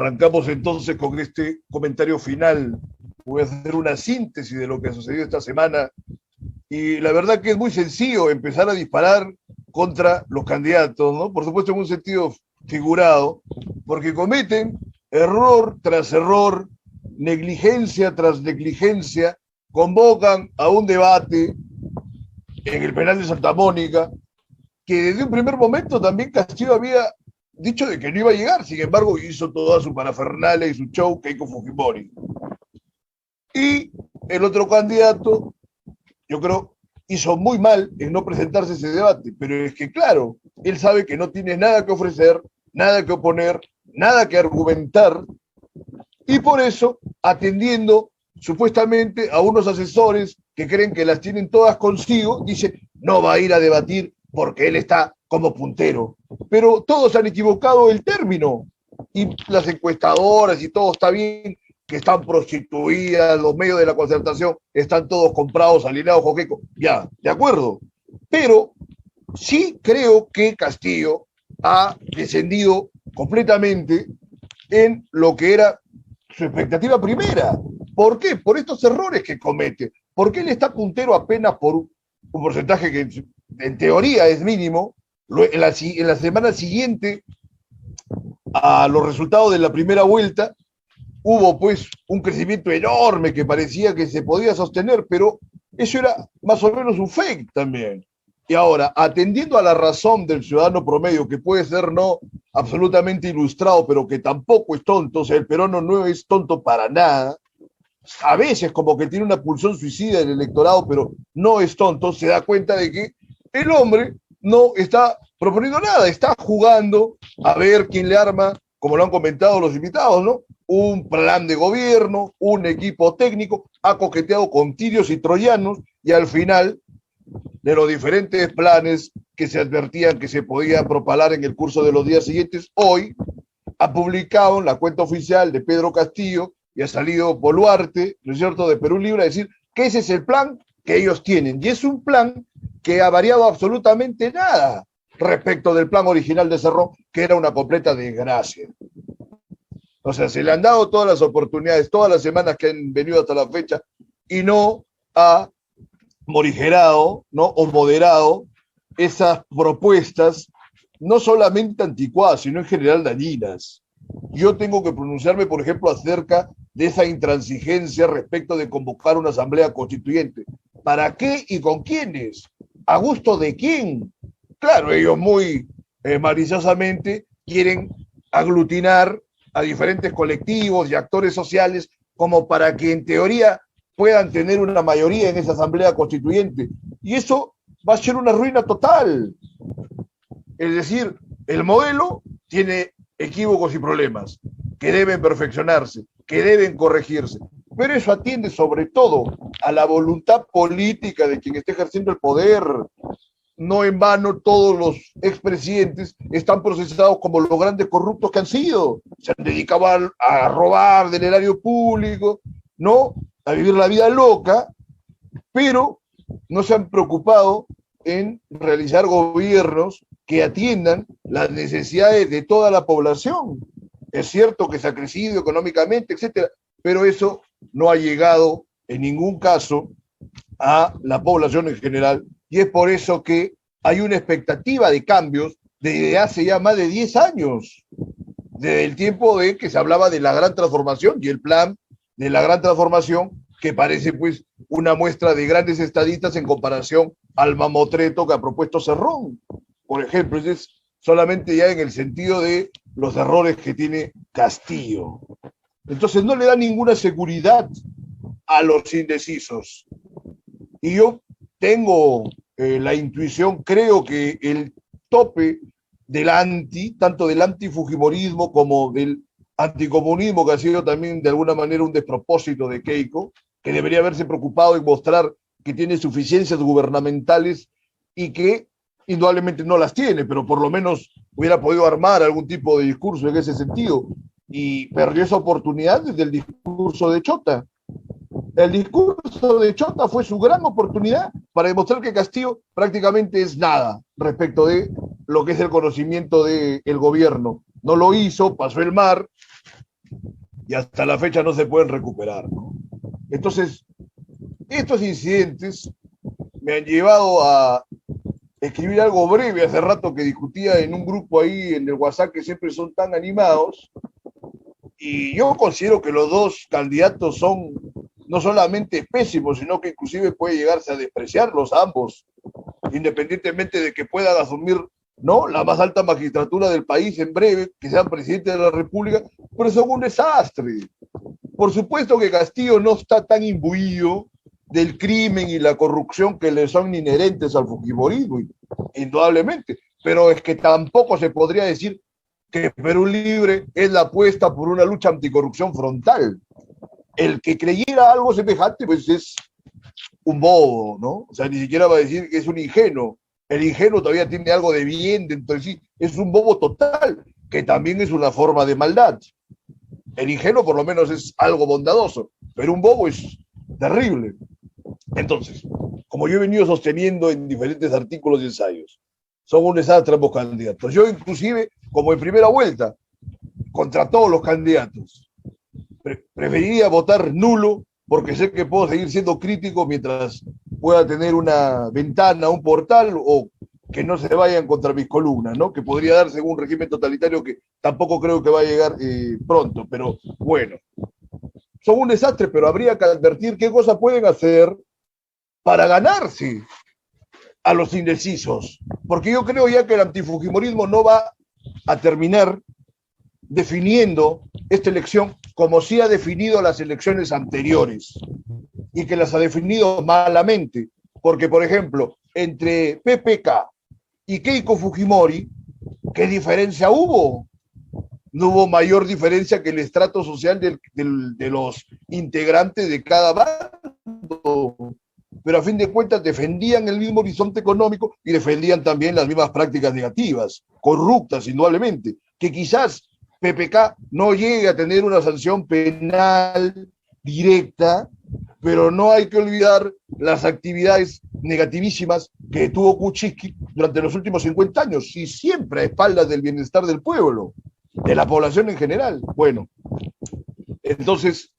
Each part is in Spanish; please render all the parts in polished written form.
Arrancamos entonces con este comentario final. Voy a hacer una síntesis de lo que ha sucedido esta semana y la verdad que es muy sencillo empezar a disparar contra los candidatos, ¿no? Por supuesto en un sentido figurado, porque cometen error tras error, negligencia tras negligencia, convocan a un debate en el penal de Santa Mónica, que desde un primer momento también Castillo había dicho de que no iba a llegar, sin embargo hizo toda su parafernalia y su show Keiko Fujimori. Y el otro candidato, yo creo, hizo muy mal en no presentarse a ese debate, pero es que claro, él sabe que no tiene nada que ofrecer, nada que oponer, nada que argumentar, y por eso, atendiendo supuestamente a unos asesores que creen que las tienen todas consigo, dice, no va a ir a debatir porque él está como puntero. Pero todos han equivocado el término, y las encuestadoras y todo está bien, que están prostituidas, los medios de la concertación están todos comprados, alineados, joqueco, ya, de acuerdo. Pero sí creo que Castillo ha descendido completamente en lo que era su expectativa primera. ¿Por qué? Por estos errores que comete. Porque él está puntero apenas por un porcentaje que en teoría es mínimo. En la semana siguiente a los resultados de la primera vuelta, hubo pues un crecimiento enorme que parecía que se podía sostener, pero eso era más o menos un fake también. Y ahora, atendiendo a la razón del ciudadano promedio, que puede ser no absolutamente ilustrado, pero que tampoco es tonto, o sea, el peruano no es tonto para nada, a veces como que tiene una pulsión suicida del electorado, pero no es tonto, se da cuenta de que el hombre no está proponiendo nada, está jugando a ver quién le arma, como lo han comentado los invitados, ¿no? Un plan de gobierno, un equipo técnico, ha coqueteado con tirios y troyanos y al final de los diferentes planes que se advertían que se podían propalar en el curso de los días siguientes, hoy ha publicado en la cuenta oficial de Pedro Castillo y ha salido Boluarte, ¿no es cierto?, de Perú Libre a decir que ese es el plan que ellos tienen. Y es un plan que ha variado absolutamente nada respecto del plan original de Cerrón, que era una completa desgracia. O sea, se le han dado todas las oportunidades, todas las semanas que han venido hasta la fecha, y no ha morigerado, ¿no?, o moderado esas propuestas, no solamente anticuadas, sino en general dañinas. Yo tengo que pronunciarme, por ejemplo, acerca de esa intransigencia respecto de convocar una asamblea constituyente. ¿Para qué y con quiénes? ¿A gusto de quién? Claro, ellos muy maliciosamente quieren aglutinar a diferentes colectivos y actores sociales como para que en teoría puedan tener una mayoría en esa asamblea constituyente. Y eso va a ser una ruina total. Es decir, el modelo tiene equívocos y problemas que deben perfeccionarse, que deben corregirse. Pero eso atiende sobre todo a la voluntad política de quien esté ejerciendo el poder. No en vano todos los expresidentes están procesados como los grandes corruptos que han sido. Se han dedicado a robar del erario público, ¿no?, a vivir la vida loca, pero no se han preocupado en realizar gobiernos que atiendan las necesidades de toda la población. Es cierto que se ha crecido económicamente, etcétera, pero eso no ha llegado en ningún caso a la población en general, y es por eso que hay una expectativa de cambios desde hace ya más de 10 años, desde el tiempo de que se hablaba de la gran transformación y el plan de la gran transformación, que parece pues una muestra de grandes estadistas en comparación al mamotreto que ha propuesto Cerrón, por ejemplo. Es solamente ya en el sentido de los errores que tiene Castillo. Entonces no le da ninguna seguridad a los indecisos. Y yo tengo la intuición, creo que el tope tanto del antifujimorismo como del anticomunismo, que ha sido también de alguna manera un despropósito de Keiko, que debería haberse preocupado en mostrar que tiene suficiencias gubernamentales y que indudablemente no las tiene, pero por lo menos hubiera podido armar algún tipo de discurso en ese sentido, y perdió esa oportunidad desde el discurso de Chota. El discurso de Chota fue su gran oportunidad para demostrar que Castillo prácticamente es nada respecto de lo que es el conocimiento del gobierno. No lo hizo, pasó el mar, y hasta la fecha no se pueden recuperar, ¿no? Entonces, estos incidentes me han llevado a escribir algo breve hace rato que discutía en un grupo ahí en el WhatsApp que siempre son tan animados, y yo considero que los dos candidatos son no solamente pésimos, sino que inclusive puede llegarse a despreciarlos ambos, independientemente de que puedan asumir, ¿no?, la más alta magistratura del país en breve, que sean presidente de la República, pero son un desastre. Por supuesto que Castillo no está tan imbuido del crimen y la corrupción que le son inherentes al fujimorismo, indudablemente, pero es que tampoco se podría decir que Perú Libre es la apuesta por una lucha anticorrupción frontal. El que creyera algo semejante, pues es un bobo, ¿no? O sea, ni siquiera va a decir que es un ingenuo. El ingenuo todavía tiene algo de bien dentro de sí. Es un bobo total, que también es una forma de maldad. El ingenuo por lo menos es algo bondadoso, pero un bobo es terrible. Entonces, como yo he venido sosteniendo en diferentes artículos y ensayos, son un desastre ambos candidatos. Yo inclusive, como en primera vuelta, contra todos los candidatos, preferiría votar nulo porque sé que puedo seguir siendo crítico mientras pueda tener una ventana, un portal, o que no se vayan contra mis columnas, ¿no? Que podría darse un régimen totalitario que tampoco creo que va a llegar pronto, pero bueno. Son un desastre, pero habría que advertir qué cosas pueden hacer para ganarse a los indecisos, porque yo creo ya que el antifujimorismo no va a terminar definiendo esta elección como sí ha definido las elecciones anteriores, y que las ha definido malamente, porque por ejemplo, entre PPK y Keiko Fujimori, ¿qué diferencia hubo? No hubo mayor diferencia que el estrato social de los integrantes de cada bando, pero a fin de cuentas defendían el mismo horizonte económico y defendían también las mismas prácticas negativas, corruptas indudablemente, que quizás PPK no llegue a tener una sanción penal directa, pero no hay que olvidar las actividades negativísimas que tuvo Kuczynski durante los últimos 50 años, y siempre a espaldas del bienestar del pueblo, de la población en general. Bueno, entonces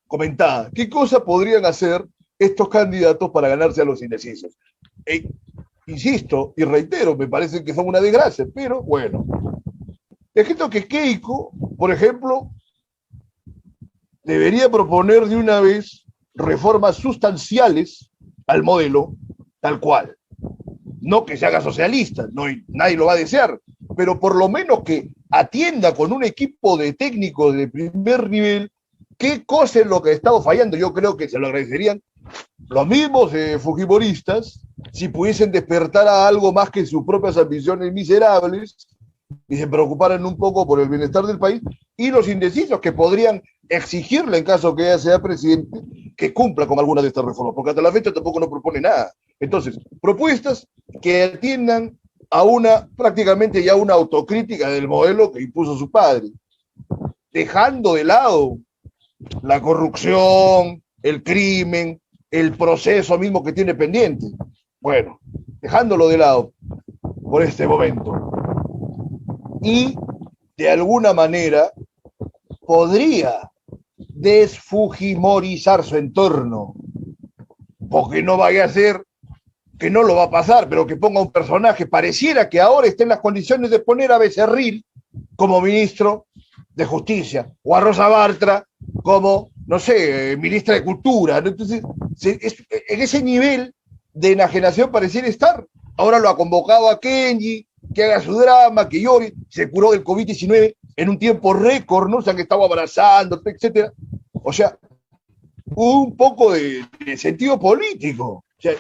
comentaba, ¿qué cosas podrían hacer estos candidatos para ganarse a los indecisos? Insisto y reitero, me parece que son una desgracia, pero bueno. Es que Keiko, por ejemplo, debería proponer de una vez reformas sustanciales al modelo tal cual. No que se haga socialista, no, nadie lo va a desear, pero por lo menos que atienda con un equipo de técnicos de primer nivel qué cosa es lo que ha estado fallando. Yo creo que se lo agradecerían los mismos fujimoristas si pudiesen despertar a algo más que sus propias ambiciones miserables y se preocuparan un poco por el bienestar del país, y los indecisos que podrían exigirle, en caso que ella sea presidente, que cumpla con alguna de estas reformas, porque hasta la fecha tampoco no propone nada. Entonces, propuestas que atiendan a una, prácticamente ya una autocrítica del modelo que impuso su padre, dejando de lado la corrupción, el crimen, el proceso mismo que tiene pendiente. Bueno, dejándolo de lado por este momento. Y de alguna manera podría desfujimorizar su entorno, porque no vaya a ser, que no lo va a pasar, pero que ponga un personaje, pareciera que ahora está en las condiciones de poner a Becerril como ministro de Justicia, o a Rosa Bartra como, no sé, ministra de Cultura. Entonces, en ese nivel de enajenación pareciera estar. Ahora lo ha convocado a Kenji, que haga su drama, que llore, se curó del COVID-19 en un tiempo récord, ¿no? Se han estado abrazando, etcétera. O sea, un poco de sentido político, o sea,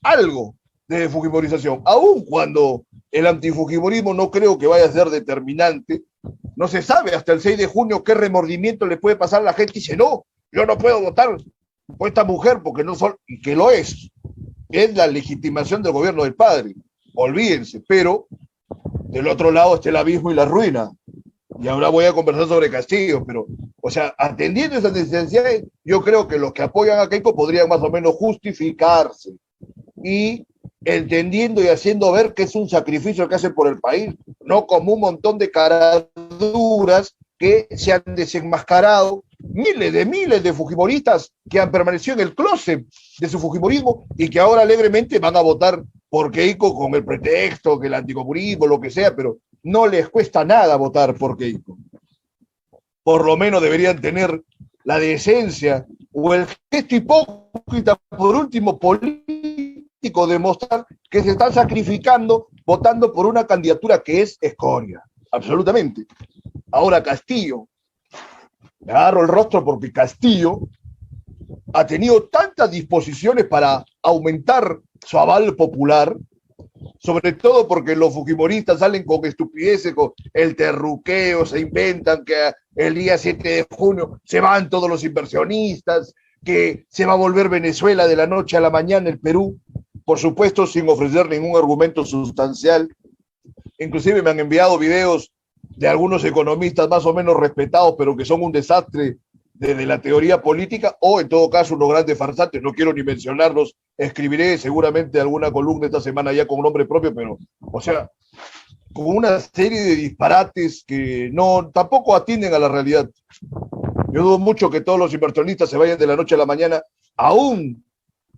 algo de fujimorización, aun cuando el antifujimorismo no creo que vaya a ser determinante. No se sabe hasta el 6 de junio qué remordimiento le puede pasar a la gente y dice, no, yo no puedo votar por esta mujer porque no son, y que lo es la legitimación del gobierno del padre, olvídense, pero del otro lado está el abismo y la ruina. Y ahora voy a conversar sobre Castillo, pero, o sea, atendiendo esas necesidades, yo creo que los que apoyan a Keiko podrían más o menos justificarse y entendiendo y haciendo ver que es un sacrificio que hacen por el país, no como un montón de caraduras que se han desenmascarado miles de fujimoristas que han permanecido en el closet de su fujimorismo y que ahora alegremente van a votar por Keiko con el pretexto que el anticomunismo, lo que sea, pero no les cuesta nada votar por Keiko. Por lo menos deberían tener la decencia o el gesto hipócrita, por último, político, de mostrar que se están sacrificando votando por una candidatura que es escoria, absolutamente. Ahora Castillo, me agarro el rostro porque Castillo ha tenido tantas disposiciones para aumentar su aval popular, sobre todo porque los fujimoristas salen con estupideces, con el terruqueo, se inventan que el día 7 de junio se van todos los inversionistas, que se va a volver Venezuela de la noche a la mañana el Perú, por supuesto sin ofrecer ningún argumento sustancial. Inclusive me han enviado videos de algunos economistas más o menos respetados, pero que son un desastre desde la teoría política, o en todo caso unos grandes farsantes, no quiero ni mencionarlos, escribiré seguramente alguna columna esta semana ya con nombre propio, pero, o sea, con una serie de disparates que no, tampoco atienden a la realidad. Yo dudo mucho que todos los inversionistas se vayan de la noche a la mañana, aún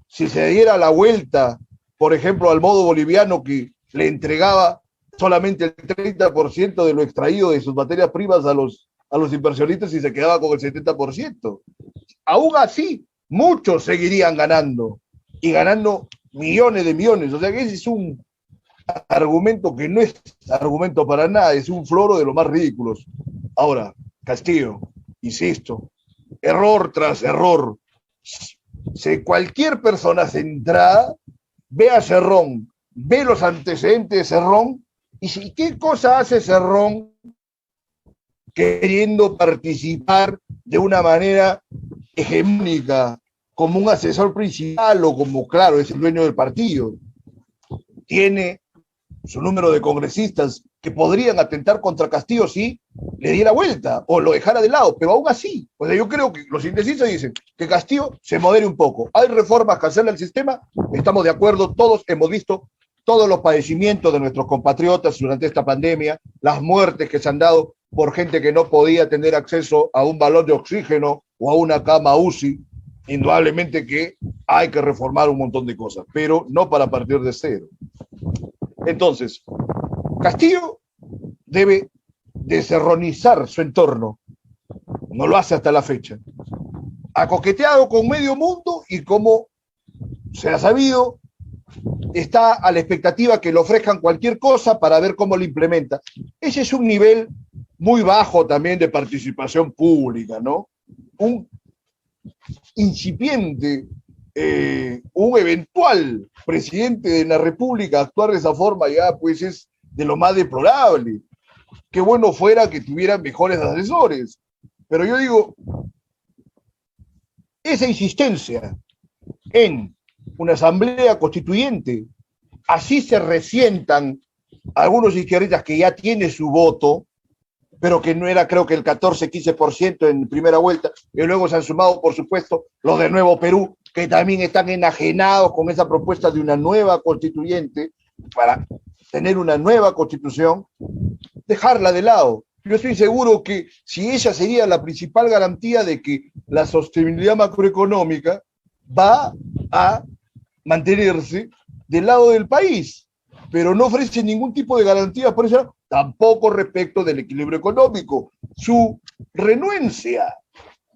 si se diera la vuelta, por ejemplo, al modo boliviano que le entregaba solamente el 30% de lo extraído de sus materias primas a los inversionistas y se quedaba con el 70%. Aún así, muchos seguirían ganando y ganando millones de millones. O sea que ese es un argumento que no es argumento para nada, es un floro de los más ridículos. Ahora, Castillo, insisto, error tras error. Si cualquier persona centrada ve a Cerrón, ve los antecedentes de Cerrón, y si qué cosa hace Cerrón queriendo participar de una manera hegemónica, como un asesor principal o como, claro, es el dueño del partido. Tiene su número de congresistas que podrían atentar contra Castillo si le diera vuelta o lo dejara de lado, pero aún así, o sea, yo creo que los indecistos dicen que Castillo se modere un poco. Hay reformas que hacerle al sistema, estamos de acuerdo, todos hemos visto todos los padecimientos de nuestros compatriotas durante esta pandemia, las muertes que se han dado por gente que no podía tener acceso a un balón de oxígeno o a una cama UCI. Indudablemente que hay que reformar un montón de cosas, pero no para partir de cero. Entonces, Castillo debe deserronizar su entorno. No lo hace hasta la fecha. Ha coqueteado con medio mundo y, como se ha sabido, está a la expectativa que le ofrezcan cualquier cosa para ver cómo lo implementa. Ese es un nivel muy bajo también de participación pública, ¿no? Un incipiente, un eventual presidente de la República actuar de esa forma ya pues es de lo más deplorable. Qué bueno fuera que tuvieran mejores asesores. Pero yo digo, esa insistencia en una asamblea constituyente, así se resientan algunos izquierdistas que ya tienen su voto, pero que no era, creo que el 14-15% en primera vuelta, y luego se han sumado, por supuesto, los de Nuevo Perú, que también están enajenados con esa propuesta de una nueva constituyente, para tener una nueva constitución, dejarla de lado. Yo estoy seguro que si ella sería la principal garantía de que la sostenibilidad macroeconómica va a mantenerse del lado del país, pero no ofrece ningún tipo de garantía por eso, tampoco respecto del equilibrio económico. Su renuencia,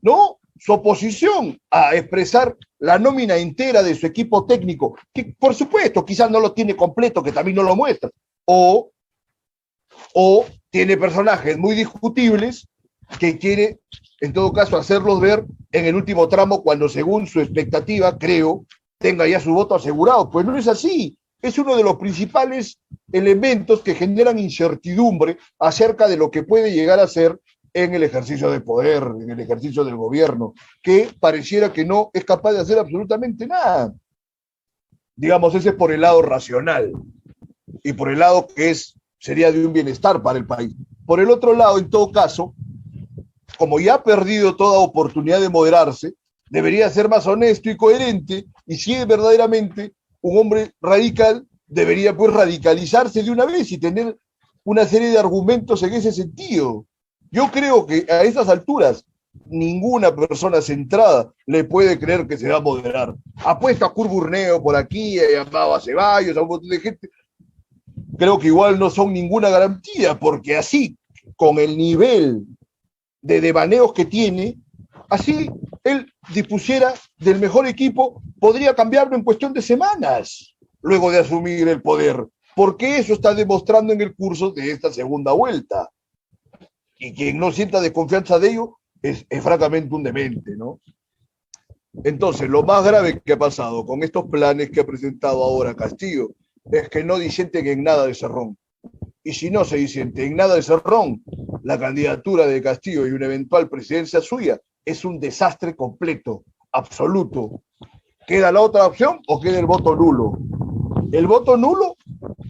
¿no? Su oposición a expresar la nómina entera de su equipo técnico, que por supuesto quizás no lo tiene completo, que también no lo muestra, o tiene personajes muy discutibles que quiere, en todo caso, hacerlos ver en el último tramo cuando, según su expectativa, creo, tenga ya su voto asegurado. Pues no es así. Es uno de los principales elementos que generan incertidumbre acerca de lo que puede llegar a ser en el ejercicio de poder, en el ejercicio del gobierno, que pareciera que no es capaz de hacer absolutamente nada. Digamos, ese es por el lado racional y por el lado que sería de un bienestar para el país. Por el otro lado, en todo caso, como ya ha perdido toda oportunidad de moderarse, debería ser más honesto y coherente, y si es verdaderamente un hombre radical, debería pues radicalizarse de una vez y tener una serie de argumentos en ese sentido. Yo creo que a esas alturas ninguna persona centrada le puede creer que se va a moderar. Apuesto a Kurt Burneo por aquí, he llamado a Ceballos, a un montón de gente. Creo que igual no son ninguna garantía, porque así, con el nivel de devaneos que tiene, así él dispusiera del mejor equipo, podría cambiarlo en cuestión de semanas, luego de asumir el poder, porque eso está demostrando en el curso de esta segunda vuelta. Y quien no sienta desconfianza de ello es francamente un demente, ¿no? Entonces, lo más grave que ha pasado con estos planes que ha presentado ahora Castillo es que no disienten en nada de Cerrón. Y si no se disiente en nada de Cerrón, la candidatura de Castillo y una eventual presidencia suya es un desastre completo, absoluto. ¿Queda la otra opción o queda el voto nulo? El voto nulo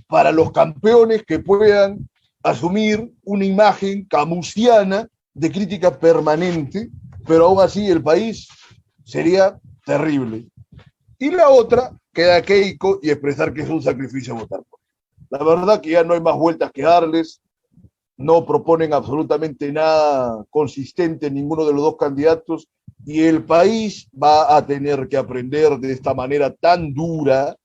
para los campeones que puedan asumir una imagen camusiana de crítica permanente, pero aún así el país sería terrible. Y la otra, queda Keiko y expresar que es un sacrificio votar por él. La verdad que ya no hay más vueltas que darles, no proponen absolutamente nada consistente en ninguno de los dos candidatos y el país va a tener que aprender de esta manera tan dura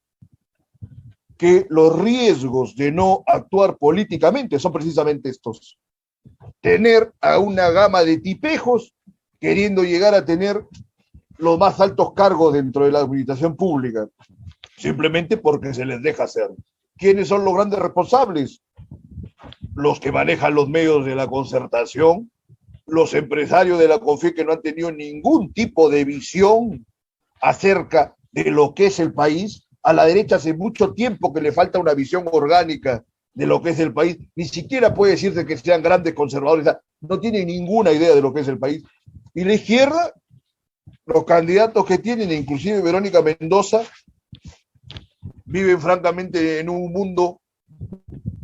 que los riesgos de no actuar políticamente son precisamente estos. Tener a una gama de tipejos queriendo llegar a tener los más altos cargos dentro de la administración pública, simplemente porque se les deja hacer. ¿Quiénes son los grandes responsables? Los que manejan los medios de la concertación, los empresarios de la CONFIE que no han tenido ningún tipo de visión acerca de lo que es el país. A la derecha hace mucho tiempo que le falta una visión orgánica de lo que es el país. Ni siquiera puede decirse que sean grandes conservadores, no tienen ninguna idea de lo que es el país. Y la izquierda, los candidatos que tienen, inclusive Verónica Mendoza, viven francamente en un mundo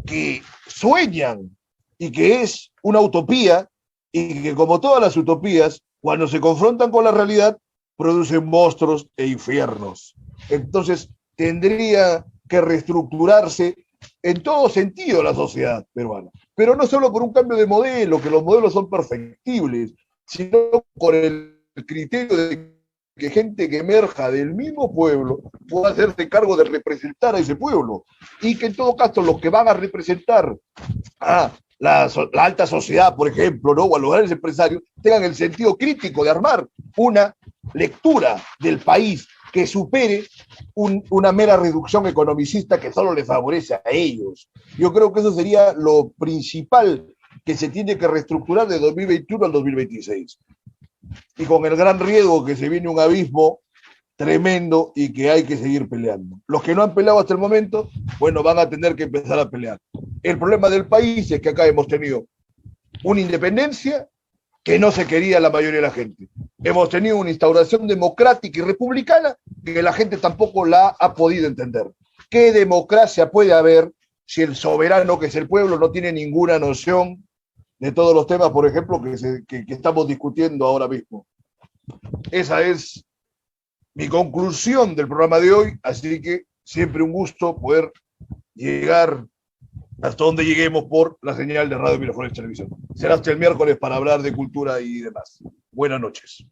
que sueñan y que es una utopía y que, como todas las utopías, cuando se confrontan con la realidad, producen monstruos e infiernos. Entonces, tendría que reestructurarse en todo sentido la sociedad peruana, pero no solo por un cambio de modelo, que los modelos son perfectibles, sino por el criterio de que gente que emerja del mismo pueblo pueda hacerse cargo de representar a ese pueblo y que en todo caso los que van a representar a la alta sociedad, por ejemplo, ¿no? O a los grandes empresarios, tengan el sentido crítico de armar una lectura del país que supere una mera reducción economicista que solo les favorece a ellos. Yo creo que eso sería lo principal que se tiene que reestructurar de 2021 al 2026. Y con el gran riesgo que se viene un abismo tremendo y que hay que seguir peleando. Los que no han peleado hasta el momento, bueno, van a tener que empezar a pelear. El problema del país es que acá hemos tenido una independencia que no se quería la mayoría de la gente. Hemos tenido una instauración democrática y republicana que la gente tampoco la ha podido entender. ¿Qué democracia puede haber si el soberano, que es el pueblo, no tiene ninguna noción de todos los temas, por ejemplo, que estamos discutiendo ahora mismo? Esa es mi conclusión del programa de hoy, así que siempre un gusto poder llegar hasta donde lleguemos por la señal de Radio Miraflores Televisión. Será hasta el miércoles para hablar de cultura y demás. Buenas noches.